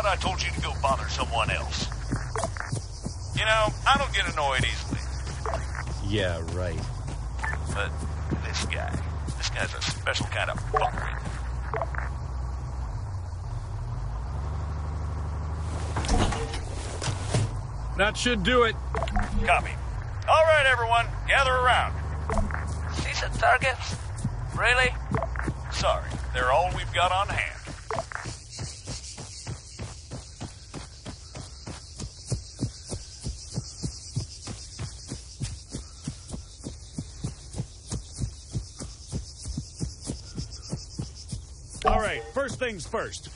I told you to go bother someone else. You know, I don't get annoyed easily. Yeah, right. But this guy's a special kind of fuckwit. That should do it. Copy. All right, everyone, gather around. Decent targets? Really? Sorry, they're all we've got on hand. All right, first things first.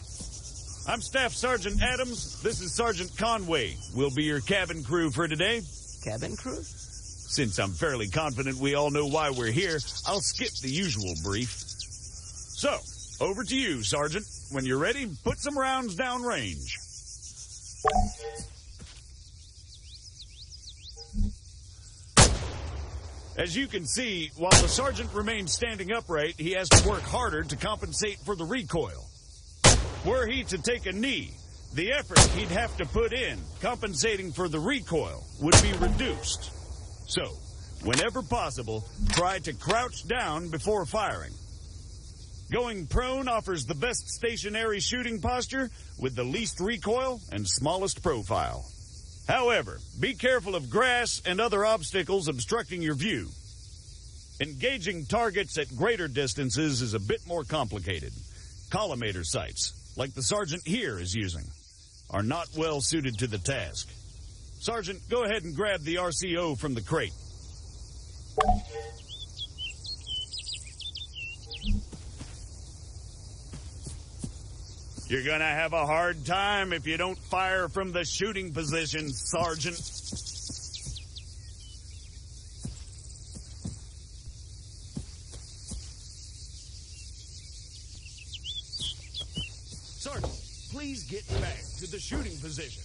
I'm Staff Sergeant Adams. This is Sergeant Conway. We'll be your cabin crew for today. Cabin crew? Since I'm fairly confident we all know why we're here, I'll skip the usual brief. So, over to you, Sergeant. When you're ready, put some rounds down range. As you can see, while the sergeant remains standing upright, he has to work harder to compensate for the recoil. Were he to take a knee, the effort he'd have to put in compensating for the recoil would be reduced. So, whenever possible, try to crouch down before firing. Going prone offers the best stationary shooting posture with the least recoil and smallest profile. However, be careful of grass and other obstacles obstructing your view. Engaging targets at greater distances is a bit more complicated. Collimator sights, like the sergeant here is using, are not well suited to the task. Sergeant, go ahead and grab the RCO from the crate. You're gonna have a hard time if you don't fire from the shooting position, Sergeant. Sergeant, please get back to the shooting position.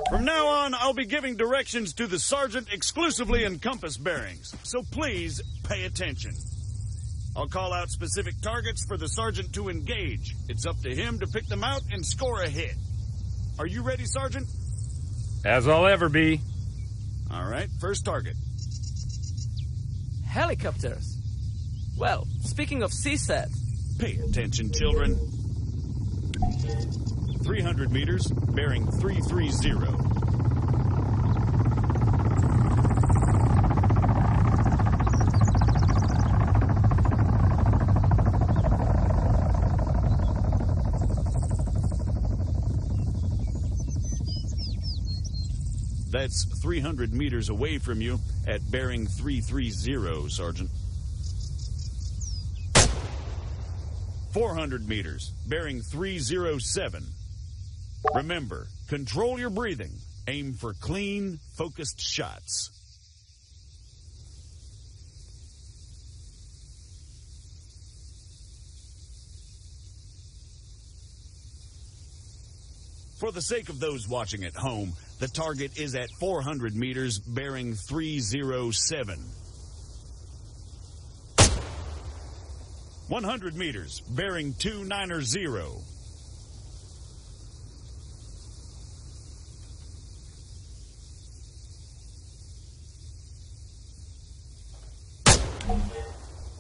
From now on, I'll be giving directions to the sergeant exclusively in compass bearings, so please pay attention. I'll call out specific targets for the sergeant to engage. It's up to him to pick them out and score a hit. Are you ready, Sergeant? As I'll ever be. All right, first target. Helicopters. Well, speaking of CSAT. Pay attention, children. 300 meters, bearing 330. That's 300 meters away from you at bearing 330, Sergeant. 400 meters, bearing 307. Remember, control your breathing. Aim for clean, focused shots. For the sake of those watching at home, the target is at 400 meters, bearing 307. 100 meters, bearing 290.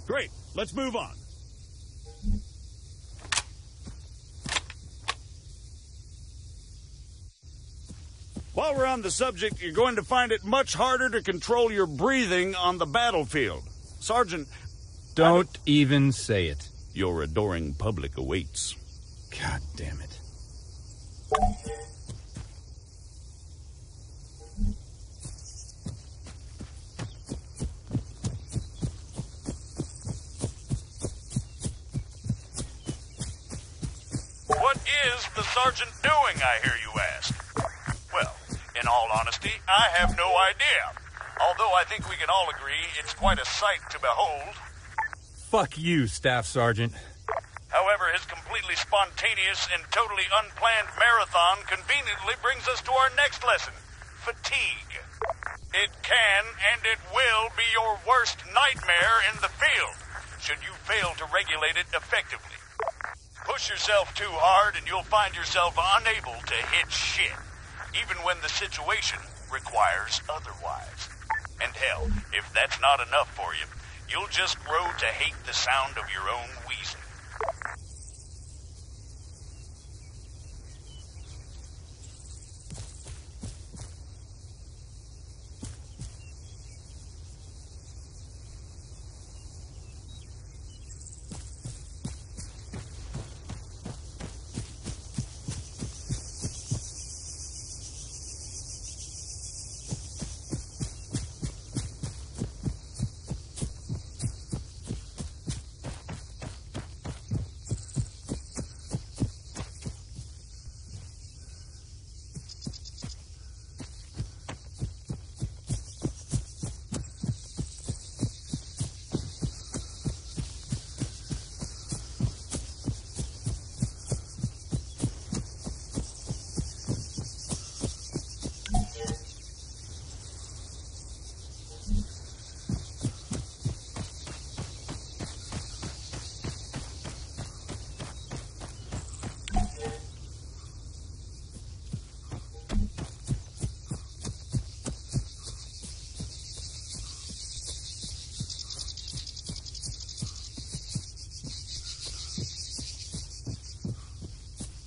Great, let's move on. While we're on the subject, you're going to find it much harder to control your breathing on the battlefield. Sergeant... Don't even say it. Your adoring public awaits. God damn it. the sergeant doing, I hear you ask? Well, in all honesty, I have no idea. Although I think we can all agree it's quite a sight to behold. Fuck you, Staff Sergeant. However, his completely spontaneous and totally unplanned marathon conveniently brings us to our next lesson, fatigue. It can and it will be your worst nightmare in the field, should you fail to regulate it effectively. Push yourself too hard and you'll find yourself unable to hit shit, even when the situation requires otherwise. And hell, if that's not enough for you, you'll just grow to hate the sound of your own wheezing.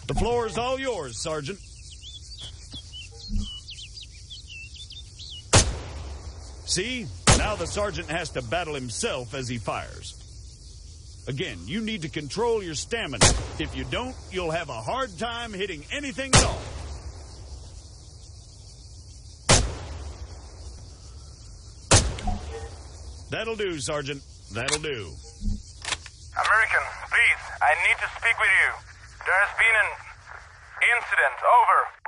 The floor is all yours, Sergeant. See? Now the sergeant has to battle himself as he fires. Again, you need to control your stamina. If you don't, you'll have a hard time hitting anything at all. That'll do, Sergeant. That'll do. American, please, I need to speak with you. There has been an incident. Over.